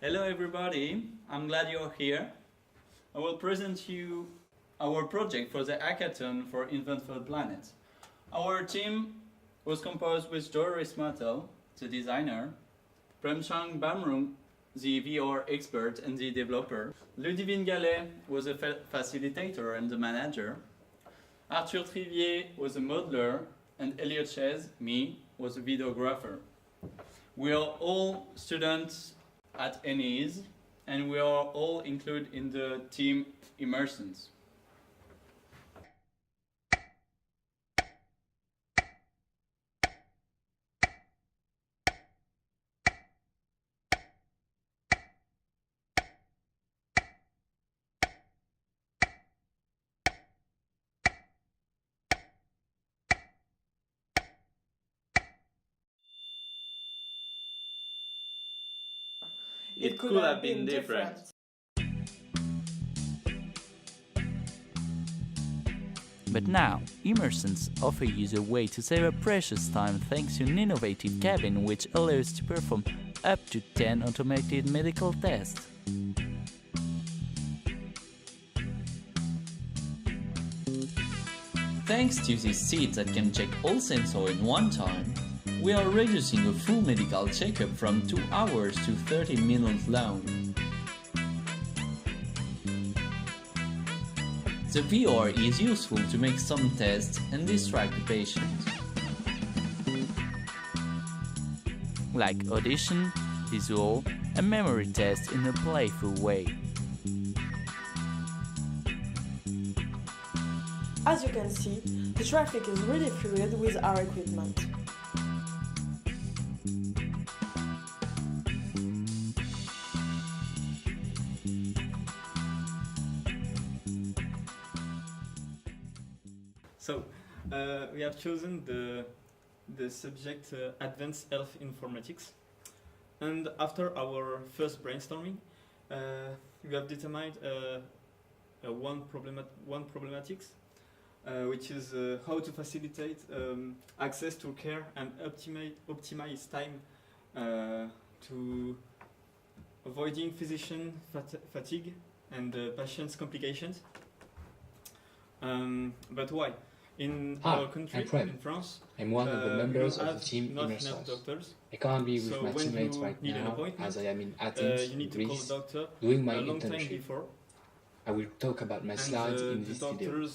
Hello everybody, I'm glad you're here. I will present you our project for the Hackathon for Invent for the Planet. Our team was composed with Doris Mattel, the designer, Premchang Bamrung, the VR expert and the developer, Ludivine Gallet was a facilitator and the manager, Arthur Trivier was a modeler, and Elliot Ches, me, was a videographer. We are all students at ENISE, and we are all included in the team ImmerSens. It could have been different. But now, ImmerSens offer you a way to save a precious time thanks to an innovative cabin which allows to perform up to 10 automated medical tests. Thanks to this seat that can check all sensors in one time, we are reducing a full medical checkup from 2 hours to 30 minutes long. The VR is useful to make some tests and distract the patient, like audition, visual, and memory tests in a playful way. As you can see, the traffic is really fluid with our equipment. So, we have chosen the subject Advanced Health Informatics, and after our first brainstorming, we have determined one problematics, which is how to facilitate access to care and optimize time to avoiding physician fatigue and patients' complications. But why? In our country, in France, I'm one of the members of the team ImmerSens. I can't be with my teammates right now as I am in Athens, Greece, doing my internship. I will talk about my slides in this video.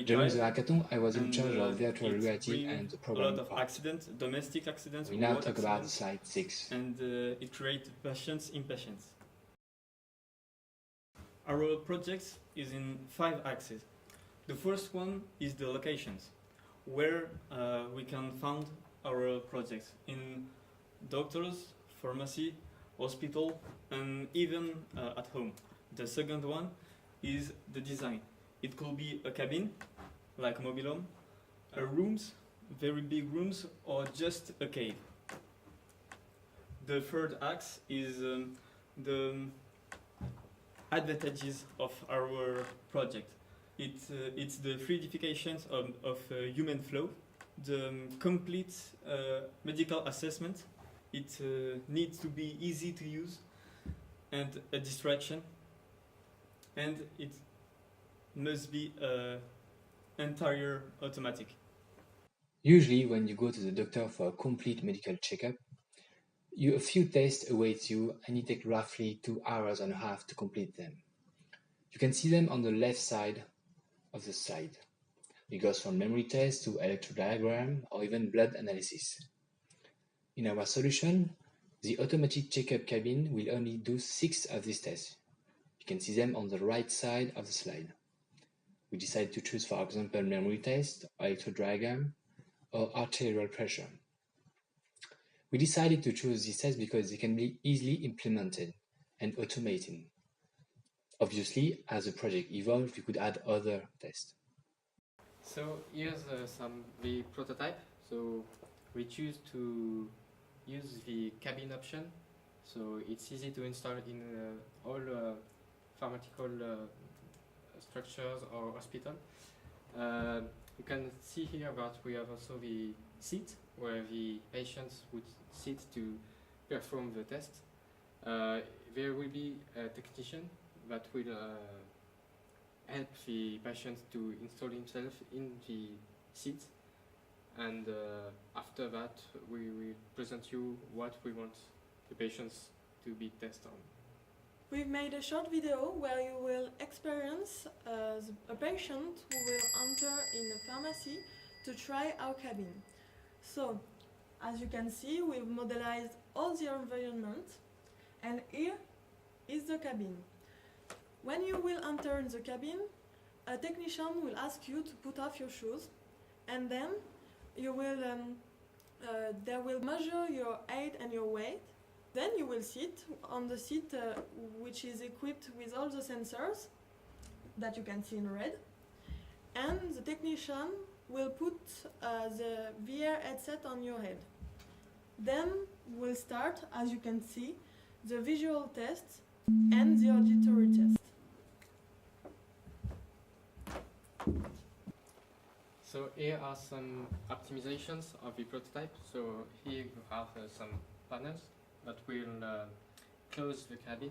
During the hackathon, I was in charge of virtual reality and the program part. Domestic accidents. We now talk about slide 6. And it creates patients' impatience. Our project is in 5 axes. The first one is the locations, where we can find our projects in doctors, pharmacy, hospital, and even at home. The second one is the design. It could be a cabin, like a mobile home, rooms, very big rooms, or just a cave. The third axe is the advantages of our project. It's the fluidification of human flow, the complete medical assessment. It needs to be easy to use and a distraction, and it must be entire automatic. Usually when you go to the doctor for a complete medical checkup, a few tests await you and it takes roughly 2 hours and a half to complete them. You can see them on the left side of the slide. It goes from memory tests to electrodiagram or even blood analysis. In our solution, the automatic checkup cabin will only do 6 of these tests. You can see them on the right side of the slide. We decided to choose, for example, memory test, electrodiagram, or arterial pressure. We decided to choose these tests because they can be easily implemented and automated. Obviously, as the project evolved, we could add other tests. So here's the prototype. So we choose to use the cabin option. So it's easy to install in all pharmaceutical structures or hospital. You can see here that we have also the seat where the patients would sit to perform the test. There will be a technician that will help the patient to install himself in the seat, and after that we will present you what we want the patients to be tested on. We've made a short video where you will experience a patient who will enter in a pharmacy to try our cabin. So, as you can see, we've modelized all the environment, and here is the cabin. When you will enter in the cabin, a technician will ask you to put off your shoes, and then you will they will measure your height and your weight. Then you will sit on the seat which is equipped with all the sensors that you can see in red, and the technician will put the VR headset on your head. Then we'll start, as you can see, the visual test and the auditory test. So here are some optimizations of the prototype. So here you have some panels that will close the cabin.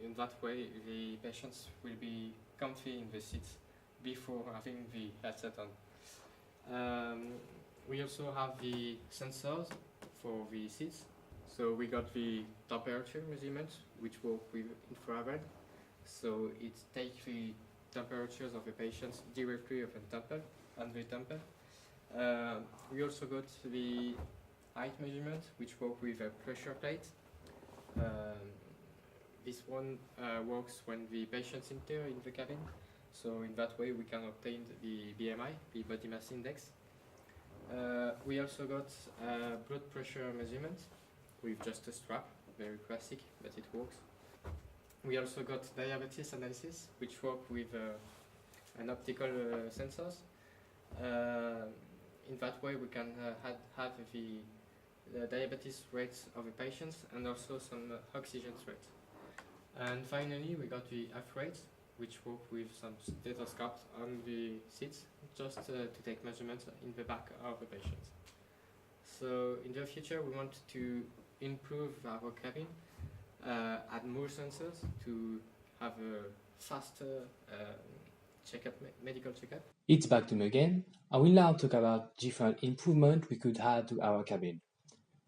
In that way, the patients will be comfy in the seats before having the headset on. We also have the sensors for the seats. So we got the temperature measurement, which work with infrared. So it takes the temperatures of the patients directly on the temple. We also got the height measurement, which work with a pressure plate. This one works when the patients enter in the cabin. So in that way we can obtain the BMI, the body mass index. We also got blood pressure measurement with just a strap, very classic, but it works. We also got diabetes analysis, which work with an optical sensors. In that way we can have the diabetes rates of the patients and also some oxygen rates. And finally we got the F rates, which work with some stethoscopes on the seats, just to take measurements in the back of the patients. So in the future we want to improve our cabin, add more sensors to have a faster medical checkup. It's back to me again. I will now talk about different improvements we could add to our cabin.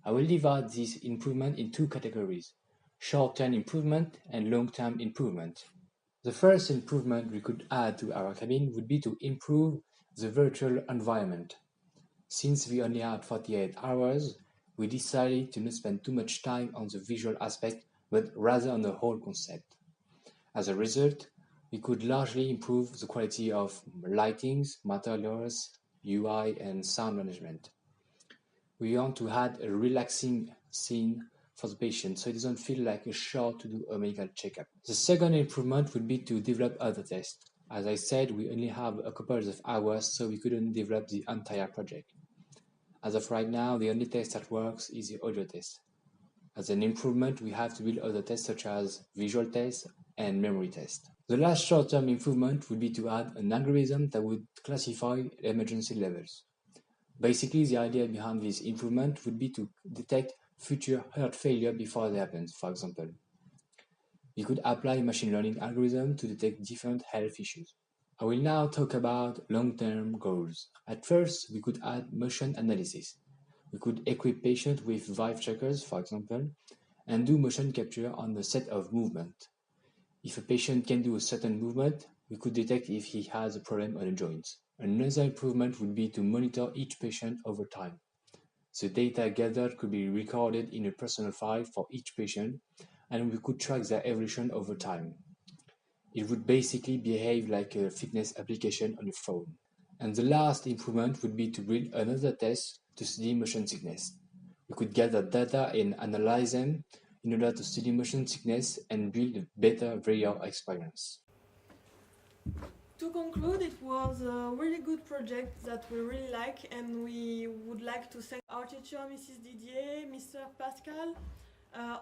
I will divide this improvement in two categories: short-term improvement and long-term improvement. The first improvement we could add to our cabin would be to improve the virtual environment. Since we only had 48 hours, we decided to not spend too much time on the visual aspect, but rather on the whole concept. As a result, we could largely improve the quality of lightings, materials, UI, and sound management. We want to add a relaxing scene for the patient so it doesn't feel like a chore to do a medical checkup. The second improvement would be to develop other tests. As I said, we only have a couple of hours, so we couldn't develop the entire project. As of right now, the only test that works is the audio test. As an improvement, we have to build other tests such as visual tests and memory tests. The last short-term improvement would be to add an algorithm that would classify emergency levels. Basically, the idea behind this improvement would be to detect future heart failure before it happens, for example. We could apply machine learning algorithms to detect different health issues. I will now talk about long-term goals. At first, we could add motion analysis. We could equip patients with Vive trackers, for example, and do motion capture on a set of movement. If a patient can do a certain movement, we could detect if he has a problem on a joint. Another improvement would be to monitor each patient over time. The data gathered could be recorded in a personal file for each patient, and we could track their evolution over time. It would basically behave like a fitness application on your phone. And the last improvement would be to build another test to study motion sickness. We could gather data and analyze them in order to study motion sickness and build a better VR experience. To conclude, it was a really good project that we really like, and we would like to thank our teacher, Mrs. Didier, Mr. Pascal,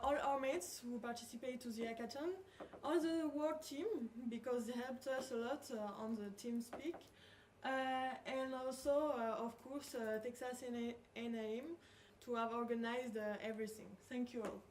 all our mates who participate to the hackathon, all the work team, because they helped us a lot on the TeamSpeak, and also, of course, TexasA&M to have organized everything. Thank you all.